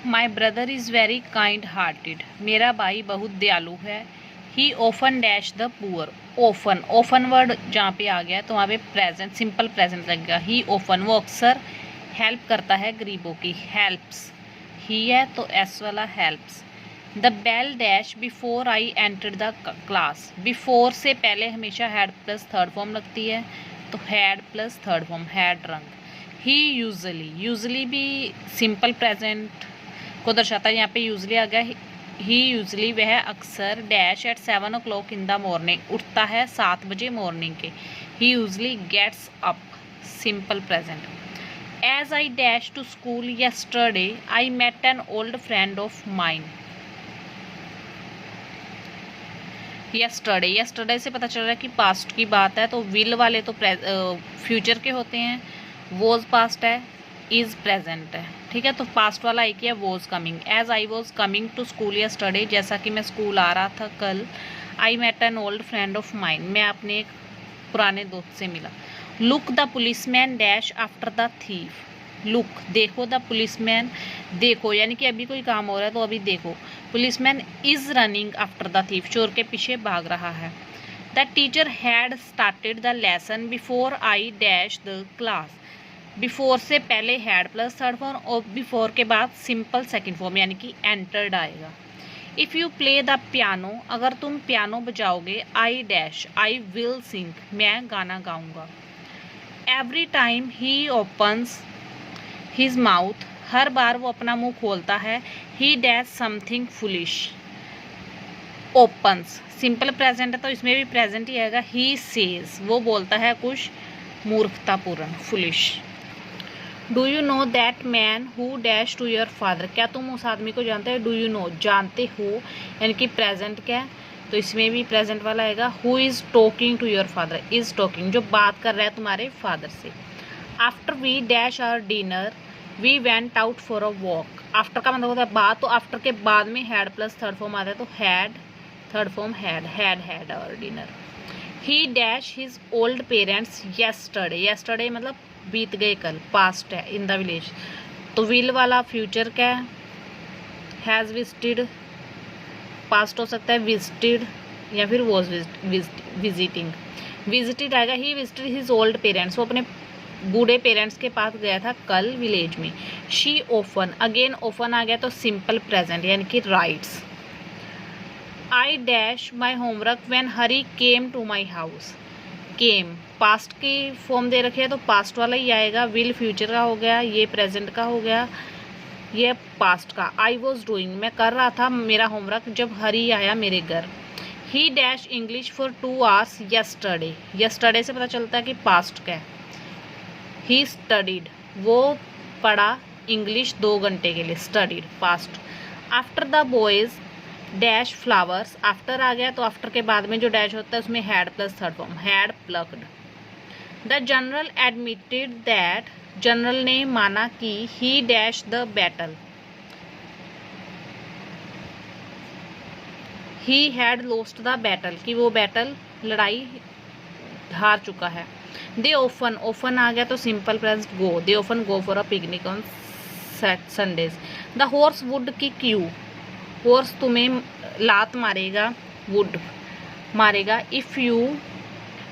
My brother is very kind hearted, मेरा भाई बहुत दयालु है। He often dash the poor, often often word जहाँ पे आ गया तो वहाँ पे प्रेजेंट सिंपल प्रेजेंट लगेगा। ही ओफन वो अक्सर हेल्प करता है गरीबों की, हेल्प्स ही है तो एस वाला helps. The bell dash before I enter the class, before से पहले हमेशा हैड प्लस थर्ड फॉर्म लगती है तो had plus third form had रंग। ही यूजली, यूजली भी सिंपल प्रेजेंट को दर्शाता है, यहाँ पे यूजली आ गया। ही यूजली वह अक्सर dash at 7 o'clock in the morning उठता है 7 बजे मॉर्निंग के। He usually gets up simple present. As I dash to school yesterday I met an old friend of mine. yesterday, yesterday से पता चल रहा है कि पास्ट की बात है तो विल वाले तो फ्यूचर के होते हैं, वॉज पास्ट है, इज प्रेजेंट है। ठीक है, तो पास्ट वाला एक ही है was coming. As I was coming to school yesterday, जैसा कि मैं स्कूल आ रहा था कल। I met an old friend of mine, मैं अपने एक पुराने दोस्त से मिला। Look the policeman dash after the thief, look देखो, द पुलिसमैन देखो यानी कि अभी कोई काम हो रहा है तो अभी देखो। Policeman is running after the thief, चोर के पीछे भाग रहा है। The teacher had started the lesson before I dash the class, before से पहले हैड प्लस थर्ड फॉर्म और बिफोर के बाद सिंपल सेकंड फॉर्म यानी कि एंटर्ड आएगा। If you play the piano, अगर तुम पियानो बजाओगे, I dash I will sing, मैं गाना गाऊंगा। Every time he opens his mouth, हर बार वो अपना मुंह खोलता है। ही dash something foolish, opens simple present है तो इसमें भी प्रेजेंट ही आएगा। ही सेज वो बोलता है कुछ मूर्खतापूर्ण, foolish. Do you know that man who dash to your father, क्या तुम उस आदमी को जानते हो। डू यू नो जानते हो यानी कि प्रेजेंट क्या है तो इसमें भी प्रेजेंट वाला आएगा। Who is talking to your father, is talking जो बात कर रहा है तुम्हारे फादर से। After we dash our dinner we went out for a walk, after का मतलब होता है बाद, तो आफ्टर के बाद में हैड प्लस थर्ड फॉर्म आता है तो had third form had our dinner. He dash his old parents yesterday, yesterday मतलब बीत गए कल, पास्ट है, इन द विलेज तो विल वाला फ्यूचर क्या है, हैज़ विजिटेड, पास्ट हो सकता है विजिटेड या फिर वॉज विजिटिंग, विजिटेड आएगा। He visited his old parents, वो अपने बूढ़े पेरेंट्स के पास गया था कल विलेज में। शी ओफन, अगेन ओफन आ गया तो सिंपल प्रेजेंट यानी कि writes. I dash my homework when Hari came to my house, came past की फॉर्म दे रखी है तो पास्ट वाला ही आएगा। विल फ्यूचर का हो गया, ये प्रेजेंट का हो गया, ये पास्ट का। आई वॉज डूइंग मैं कर रहा था मेरा होमवर्क जब हरी आया मेरे घर। ही dash English for 2 hours yesterday, yesterday से पता चलता है कि पास्ट का है। ही स्टडीड वो पढ़ा इंग्लिश 2 घंटे के लिए, studied past. After the boys dash flowers, after आ गया तो आफ्टर के बाद में जो डैश होता है उसमें had plus third form had plucked. The general admitted that, general ने माना कि ही dash the battle, he had lost the battle कि वो बैटल लड़ाई हार चुका है। दे ओफन, ओफन आ गया तो simple present go, they often go for a picnic on Sundays. The horse would kick you, horse तुम्हें लात मारेगा, वुड मारेगा। If you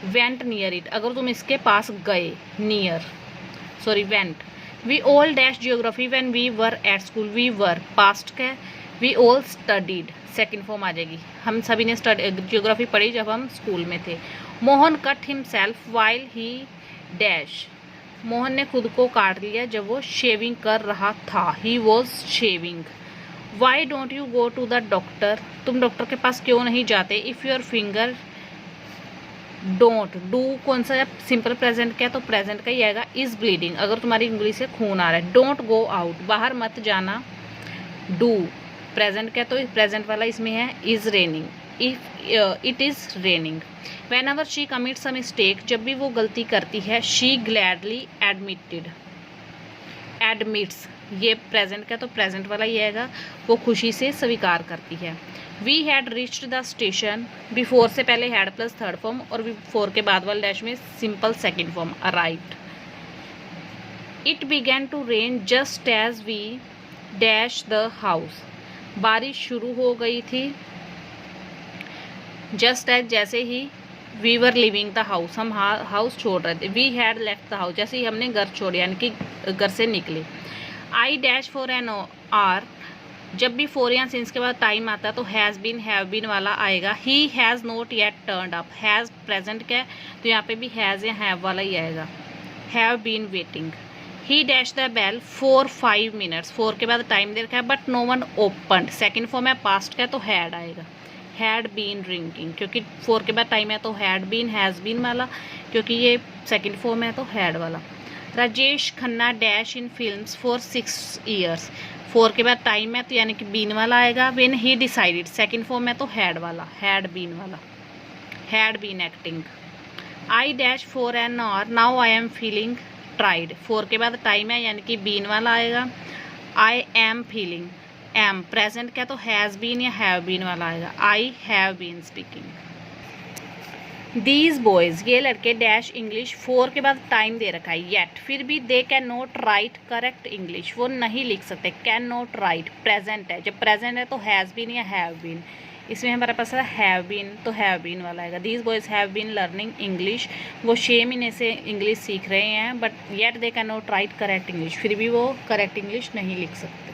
went near it, अगर तुम इसके पास गए, near sorry went. We all dash geography when we were at school, we were past का, we all studied second form आ जाएगी, हम सभी ने जियोग्राफी पढ़ी जब हम स्कूल में थे। Mohan cut himself while he dash, Mohan ने खुद को काट लिया जब वो शेविंग कर रहा था, he was shaving. Why don't you go to the doctor, तुम डॉक्टर के पास क्यों नहीं जाते। If your finger don't, do कौन सा सिंपल प्रेजेंट क्या है तो प्रेजेंट का ही आएगा। इज ब्लीडिंग अगर तुम्हारी उंगली से खून आ रहा है। डोंट गो आउट बाहर मत जाना, डू प्रेजेंट क्या तो प्रेजेंट वाला इसमें है। Is raining, if it is raining. When ever she commits a mistake, जब भी वो गलती करती है। शी ग्लैडली एडमिटेड, एडमिट्स ये प्रेजेंट का तो प्रेजेंट वाला ही आएगा, वो खुशी से स्वीकार करती है। We had reached the station, before से पहले हैड प्लस थर्ड फॉर्म और बिफोर के बाद वाले डैश में simple second form arrived. It began to rain just as we dash the house. बारिश शुरू हो गई थी जस्ट एज जैसे ही we were leaving the house, हम हाउस छोड़ रहे थे। We had left the house, जैसे ही हमने घर छोड़ यानी कि घर से निकले। I dash for an hour, जब भी फोर या सिंस के बाद टाइम आता है तो हैज़ बीन हैव बीन वाला आएगा। He has not yet turned up, has present का है तो यहाँ पे भी हैज़ या हैव वाला ही आएगा। Have been waiting. He dash the bell for 5 minutes, 4 के बाद टाइम दे रखा है but no one opened, second form है पास्ट का है तो हैड आएगा। हैड बीन ड्रिंकिंग, क्योंकि 4 के बाद टाइम है तो हैड बीन हैज़ बीन वाला, क्योंकि ये सेकेंड फॉर्म है तो हैड वाला। Rajesh Khanna dash in films for 6 years, 4 के बाद टाइम है तो यानी कि बीन वाला आएगा। When he decided, second form है तो हैड वाला, हैड बीन वाला। Had been acting. I dash for an hour, now I am feeling tired, 4 के बाद टाइम है यानी कि बीन वाला आएगा। I am feeling, am present क्या तो हैज़ बीन या हैव बीन वाला आएगा। I have been speaking. These boys, ये लड़के डैश इंग्लिश, 4 के बाद टाइम दे रखा है येट, फिर भी दे can not write correct English, वो नहीं लिख सकते। कैन नॉट राइट प्रेजेंट है, जब प्रेजेंट है तो हैज़ बीन या हैव बीन, इसमें हमारे पास है हैव बीन तो हैव बीन वाला आएगा। These boys have been learning English, वो 6 महीने से इंग्लिश सीख रहे हैं but yet they can not write correct English, फिर भी वो करेक्ट इंग्लिश नहीं लिख सकते।